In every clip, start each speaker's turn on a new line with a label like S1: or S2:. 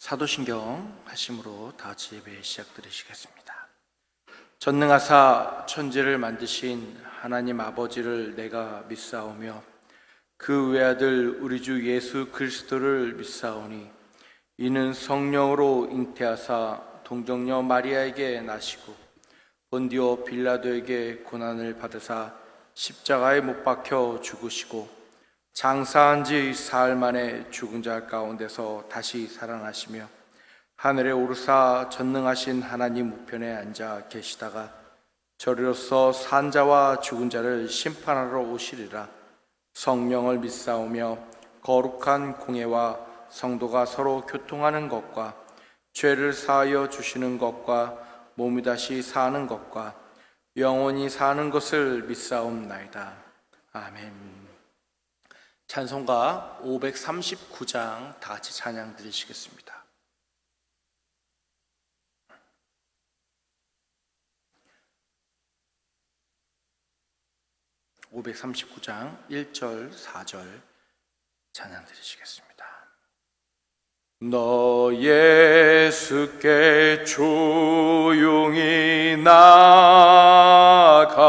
S1: 사도신경 하심으로 다 같이 예배 시작드리시겠습니다. 전능하사 천지를 만드신 하나님 아버지를 내가 믿사오며 그 외아들 우리 주 예수 그리스도를 믿사오니 이는 성령으로 잉태하사 동정녀 마리아에게 나시고 본디오 빌라도에게 고난을 받으사 십자가에 못 박혀 죽으시고 장사한 지 사흘 만에 죽은 자 가운데서 다시 살아나시며 하늘에 오르사 전능하신 하나님 우편에 앉아 계시다가 저리로서 산 자와 죽은 자를 심판하러 오시리라. 성령을 믿사오며 거룩한 공예와 성도가 서로 교통하는 것과 죄를 사하여 주시는 것과 몸이 다시 사는 것과 영원히 사는 것을 믿사옵나이다. 아멘. 찬송가 539장 다 같이 찬양 드리시겠습니다. (539장) 1절 4절 찬양 드리시겠습니다. 너 예수께 조용히 나아가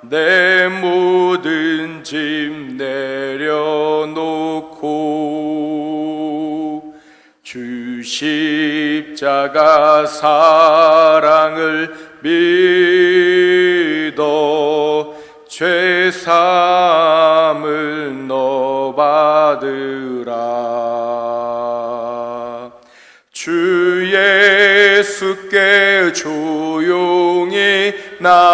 S1: 내 모든 짐 내려놓고 주 십자가 사랑을 믿어 죄사함을 너 받으라. 주 예수께 조용히 나아가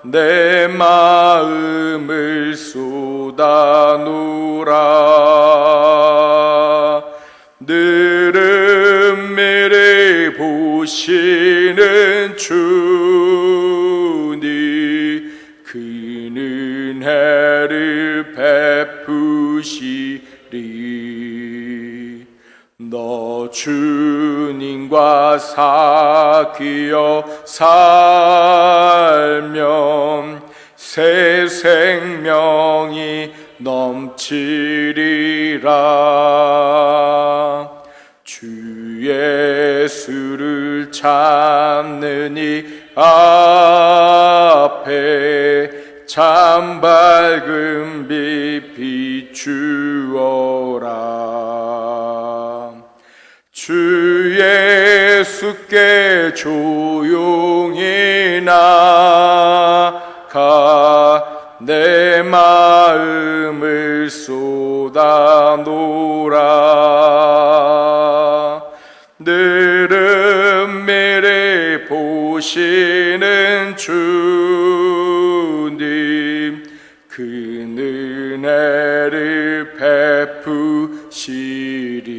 S1: 내 마음을 쏟아놓으라. 늘은 미리 보시는 주니 그는 은혜를 베푸시리. 너 주님과 사귀어 살면 새 생명이 넘치리라. 주 예수를 찾는 이 앞에 참 밝은 빛 비추어라. 주 예수께 조용히 나아가 내 마음을 쏟아놓으라. 늘은 미리 보시는 주님 그는 은혜를 베푸시리.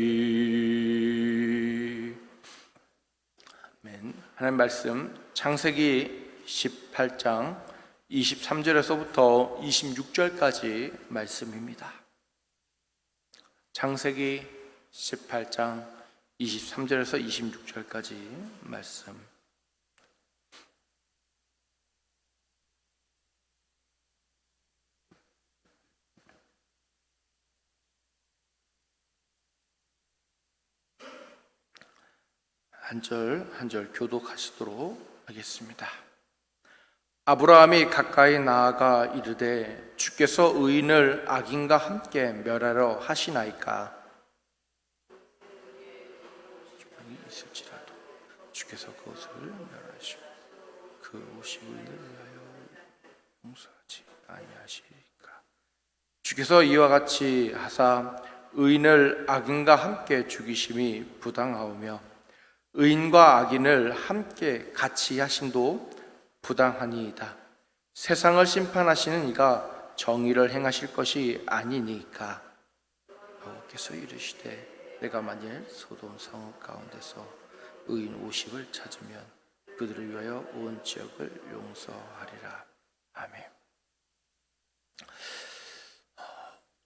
S1: 아멘. 하나님 말씀 창세기 18장 23절에서부터 26절까지 말씀입니다. 창세기 18장 23절에서 26절까지 말씀. 한 절 한 절 교독하시도록 하겠습니다. 아브라함이 가까이 나아가 이르되 주께서 의인을 악인과 함께 멸하려 하시나이까? 있을지라도 주께서 그것을 멸하시고 그 오십 의인을 위하여 용서하지 아니하시리까? 주께서 이와 같이 하사 의인을 악인과 함께 죽이심이 부당하오며 의인과 악인을 함께 같이 하심도 부당하니이다. 세상을 심판하시는 이가 정의를 행하실 것이 아니니까. 여호와께서 이르시되 내가 만일 소돔 성읍 가운데서 의인 50을 찾으면 그들을 위하여 온 지역을 용서하리라. 아멘.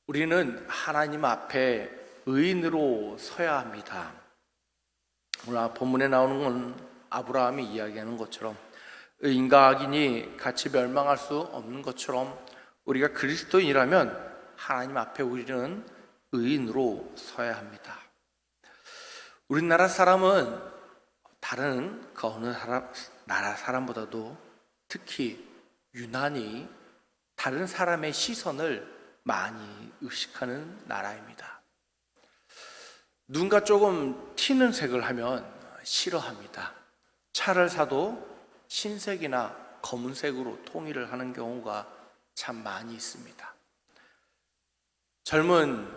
S1: 우리는 하나님 앞에 의인으로 서야 합니다. 오늘 본문에 나오는 건 아브라함이 이야기하는 것처럼 의인과 악인이 같이 멸망할 수 없는 것처럼 우리가 그리스도인이라면 하나님 앞에 우리는 의인으로 서야 합니다. 우리나라 사람은 다른 그 어느 나라 사람보다도 특히 유난히 다른 사람의 시선을 많이 의식하는 나라입니다. 누군가 조금 튀는 색을 하면 싫어합니다. 차를 사도 흰색이나 검은색으로 통일을 하는 경우가 참 많이 있습니다. 젊은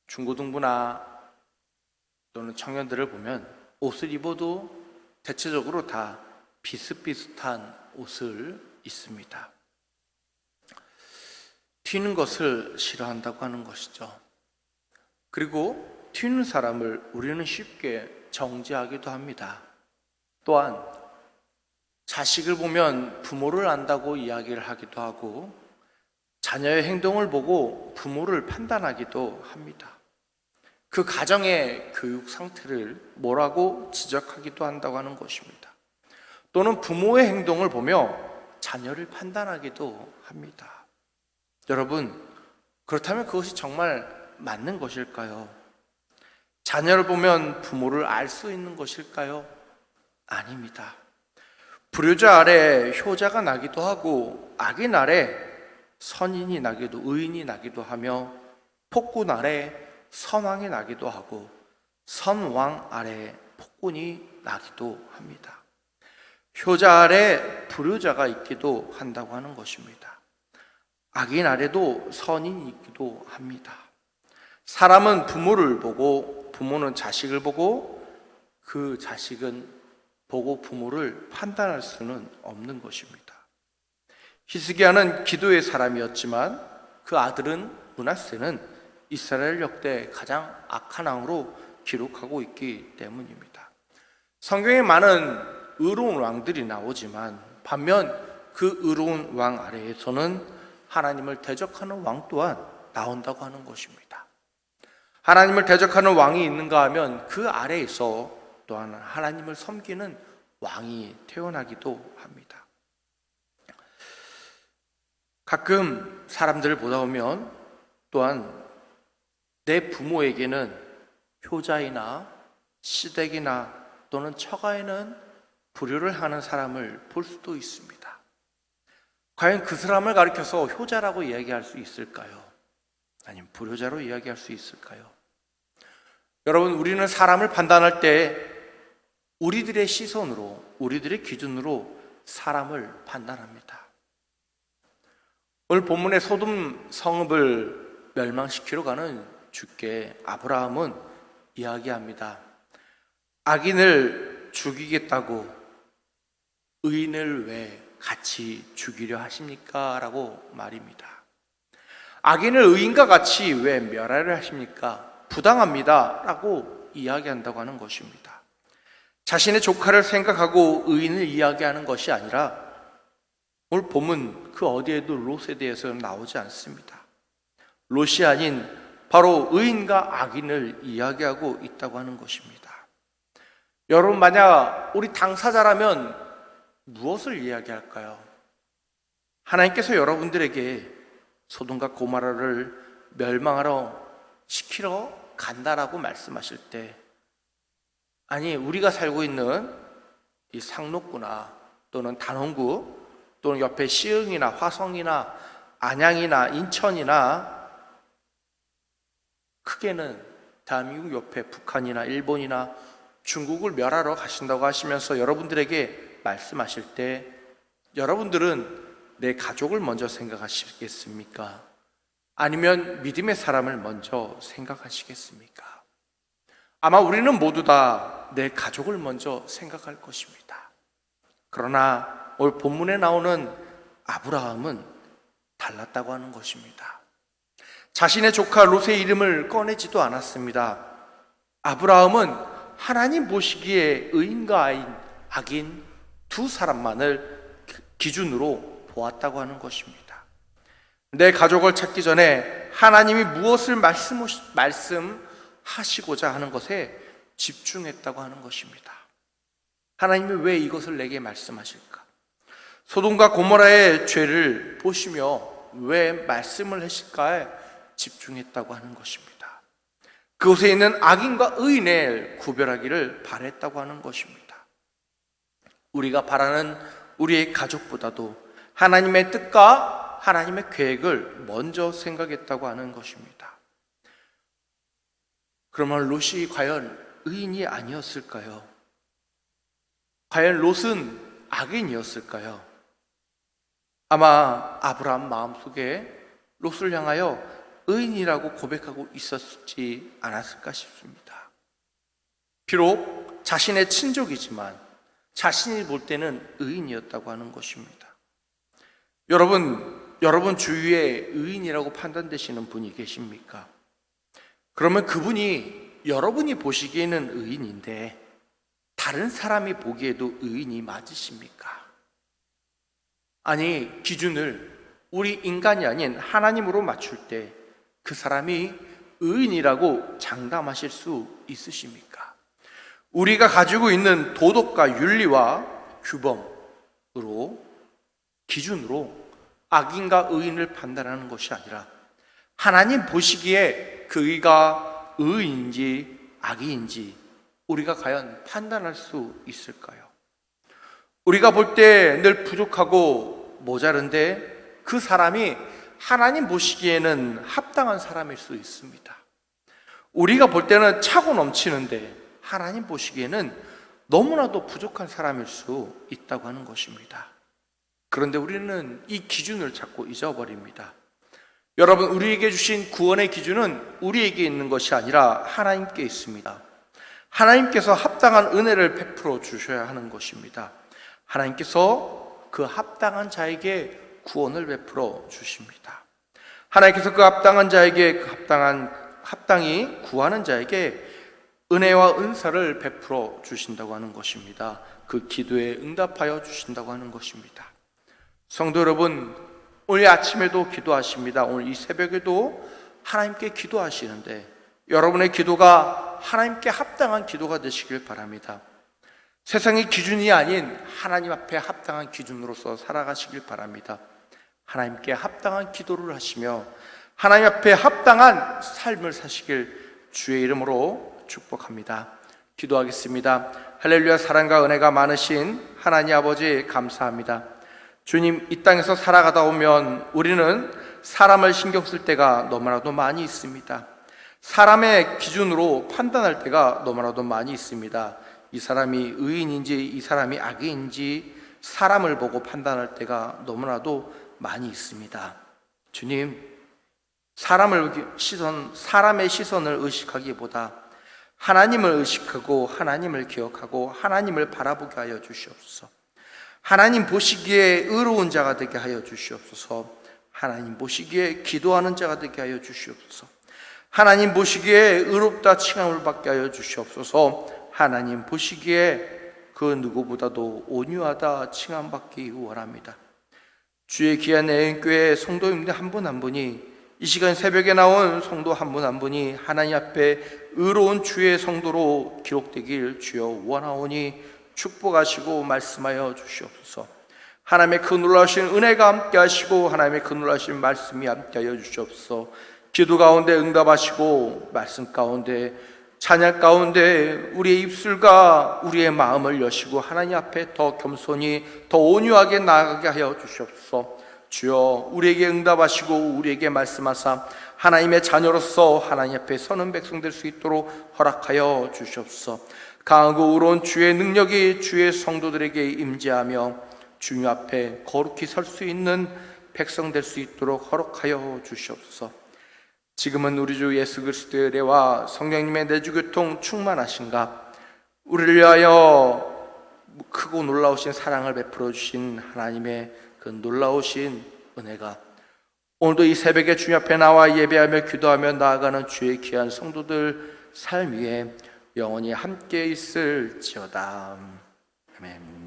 S1: 중고등부나 또는 청년들을 보면 옷을 입어도 대체적으로 다 비슷비슷한 옷을 입습니다. 튀는 것을 싫어한다고 하는 것이죠. 그리고 튀는 사람을 우리는 쉽게 정죄하기도 합니다. 또한 자식을 보면 부모를 안다고 이야기를 하기도 하고 자녀의 행동을 보고 부모를 판단하기도 합니다. 그 가정의 교육 상태를 뭐라고 지적하기도 한다고 하는 것입니다. 또는 부모의 행동을 보며 자녀를 판단하기도 합니다. 여러분, 그렇다면 그것이 정말 맞는 것일까요? 자녀를 보면 부모를 알 수 있는 것일까요? 아닙니다. 불효자 아래 효자가 나기도 하고 악인 아래 선인이 나기도 의인이 나기도 하며 폭군 아래 선왕이 나기도 하고 선왕 아래 폭군이 나기도 합니다. 효자 아래 불효자가 있기도 한다고 하는 것입니다. 악인 아래도 선인이 있기도 합니다. 사람은 부모를 보고 부모는 자식을 보고 그 자식은 보고 부모를 판단할 수는 없는 것입니다. 히스기야는 기도의 사람이었지만 그 아들은 므낫세는 이스라엘 역대 가장 악한 왕으로 기록하고 있기 때문입니다. 성경에 많은 의로운 왕들이 나오지만 반면 그 의로운 왕 아래에서는 하나님을 대적하는 왕 또한 나온다고 하는 것입니다. 하나님을 대적하는 왕이 있는가 하면 그 아래에서 또한 하나님을 섬기는 왕이 태어나기도 합니다. 가끔 사람들을 보다 보면 또한 내 부모에게는 효자이나 시댁이나 또는 처가에는 불효를 하는 사람을 볼 수도 있습니다. 과연 그 사람을 가리켜서 효자라고 이야기할 수 있을까요? 아니면 불효자로 이야기할 수 있을까요? 여러분, 우리는 사람을 판단할 때 우리들의 시선으로, 우리들의 기준으로 사람을 판단합니다. 오늘 본문의 소돔 성읍을 멸망시키러 가는 주께 아브라함은 이야기합니다. 악인을 죽이겠다고 의인을 왜 같이 죽이려 하십니까? 라고 말입니다. 악인을 의인과 같이 왜 멸하려 하십니까? 부당합니다. 라고 이야기한다고 하는 것입니다. 자신의 조카를 생각하고 의인을 이야기하는 것이 아니라 오늘 본문 그 어디에도 롯에 대해서는 나오지 않습니다. 롯이 아닌 바로 의인과 악인을 이야기하고 있다고 하는 것입니다. 여러분, 만약 우리 당사자라면 무엇을 이야기할까요? 하나님께서 여러분들에게 소돔과 고모라를 멸망하러 시키러 간다라고 말씀하실 때, 아니 우리가 살고 있는 이 상록구나 또는 단원구 또는 옆에 시흥이나 화성이나 안양이나 인천이나 크게는 대한민국 옆에 북한이나 일본이나 중국을 멸하러 가신다고 하시면서 여러분들에게 말씀하실 때 여러분들은 내 가족을 먼저 생각하시겠습니까? 아니면 믿음의 사람을 먼저 생각하시겠습니까? 아마 우리는 모두 다 내 가족을 먼저 생각할 것입니다. 그러나 오늘 본문에 나오는 아브라함은 달랐다고 하는 것입니다. 자신의 조카 롯의 이름을 꺼내지도 않았습니다. 아브라함은 하나님 보시기에 의인과 악인 두 사람만을 기준으로 보았다고 하는 것입니다. 내 가족을 찾기 전에 하나님이 무엇을 말씀하시고자 하는 것에 집중했다고 하는 것입니다. 하나님이 왜 이것을 내게 말씀하실까? 소돔과 고모라의 죄를 보시며 왜 말씀을 하실까에 집중했다고 하는 것입니다. 그곳에 있는 악인과 의인을 구별하기를 바랬다고 하는 것입니다. 우리가 바라는 우리의 가족보다도 하나님의 뜻과 하나님의 계획을 먼저 생각했다고 하는 것입니다. 그러면 롯이 과연 의인이 아니었을까요? 과연 롯은 악인이었을까요? 아마 아브라함 마음속에 롯을 향하여 의인이라고 고백하고 있었지 않았을까 싶습니다. 비록 자신의 친족이지만 자신이 볼 때는 의인이었다고 하는 것입니다. 여러분 주위에 의인이라고 판단되시는 분이 계십니까? 그러면 그분이 여러분이 보시기에는 의인인데 다른 사람이 보기에도 의인이 맞으십니까? 아니, 기준을 우리 인간이 아닌 하나님으로 맞출 때 그 사람이 의인이라고 장담하실 수 있으십니까? 우리가 가지고 있는 도덕과 윤리와 규범으로 기준으로 악인과 의인을 판단하는 것이 아니라 하나님 보시기에 그 의가 의인인지 악인인지 우리가 과연 판단할 수 있을까요? 우리가 볼 때 늘 부족하고 모자른데 그 사람이 하나님 보시기에는 합당한 사람일 수 있습니다. 우리가 볼 때는 차고 넘치는데 하나님 보시기에는 너무나도 부족한 사람일 수 있다고 하는 것입니다. 그런데 우리는 이 기준을 자꾸 잊어버립니다. 여러분, 우리에게 주신 구원의 기준은 우리에게 있는 것이 아니라 하나님께 있습니다. 하나님께서 합당한 은혜를 베풀어 주셔야 하는 것입니다. 하나님께서 그 합당한 자에게 구원을 베풀어 주십니다. 하나님께서 그 합당한 자에게 합당히 구하는 자에게 은혜와 은사를 베풀어 주신다고 하는 것입니다. 그 기도에 응답하여 주신다고 하는 것입니다. 성도 여러분, 오늘 아침에도 기도하십니다. 오늘 이 새벽에도 하나님께 기도하시는데 여러분의 기도가 하나님께 합당한 기도가 되시길 바랍니다. 세상의 기준이 아닌 하나님 앞에 합당한 기준으로서 살아가시길 바랍니다. 하나님께 합당한 기도를 하시며 하나님 앞에 합당한 삶을 사시길 주의 이름으로 축복합니다. 기도하겠습니다. 할렐루야. 사랑과 은혜가 많으신 하나님 아버지 감사합니다. 주님, 이 땅에서 살아가다 보면 우리는 사람을 신경 쓸 때가 너무나도 많이 있습니다. 사람의 기준으로 판단할 때가 너무나도 많이 있습니다. 이 사람이 의인인지 이 사람이 악인인지 사람을 보고 판단할 때가 너무나도 많이 있습니다. 주님, 사람의 시선을 의식하기보다 하나님을 의식하고 하나님을 기억하고 하나님을 바라보게 하여 주시옵소서. 하나님 보시기에 의로운 자가 되게 하여 주시옵소서. 하나님 보시기에 기도하는 자가 되게 하여 주시옵소서. 하나님 보시기에 의롭다 칭함을 받게 하여 주시옵소서. 하나님 보시기에 그 누구보다도 온유하다 칭함받기 원합니다. 주의 귀한 애인교회 성도님들 한 분 한 분이 이 시간 새벽에 나온 성도 한 분 한 분이 하나님 앞에 의로운 주의 성도로 기록되길 주여 원하오니 축복하시고 말씀하여 주시옵소서. 하나님의 그 놀라우신 은혜가 함께 하시고 하나님의 그 놀라우신 말씀이 함께 하여 주시옵소서. 기도 가운데 응답하시고 말씀 가운데 찬양 가운데 우리의 입술과 우리의 마음을 여시고 하나님 앞에 더 겸손히 더 온유하게 나아가게 하여 주시옵소서. 주여, 우리에게 응답하시고 우리에게 말씀하사 하나님의 자녀로서 하나님 앞에 서는 백성 될 수 있도록 허락하여 주시옵소서. 강하고 의로운 주의 능력이 주의 성도들에게 임재하며 주님 앞에 거룩히 설 수 있는 백성 될 수 있도록 허락하여 주시옵소서. 지금은 우리 주 예수 그리스도의 은혜와 성령님의 내주교통 충만하신가, 우리를 위하여 크고 놀라우신 사랑을 베풀어 주신 하나님의 그 놀라우신 은혜가 오늘도 이 새벽에 주님 앞에 나와 예배하며 기도하며 나아가는 주의 귀한 성도들 삶 위에 영원히 함께 있을지어다. 아멘.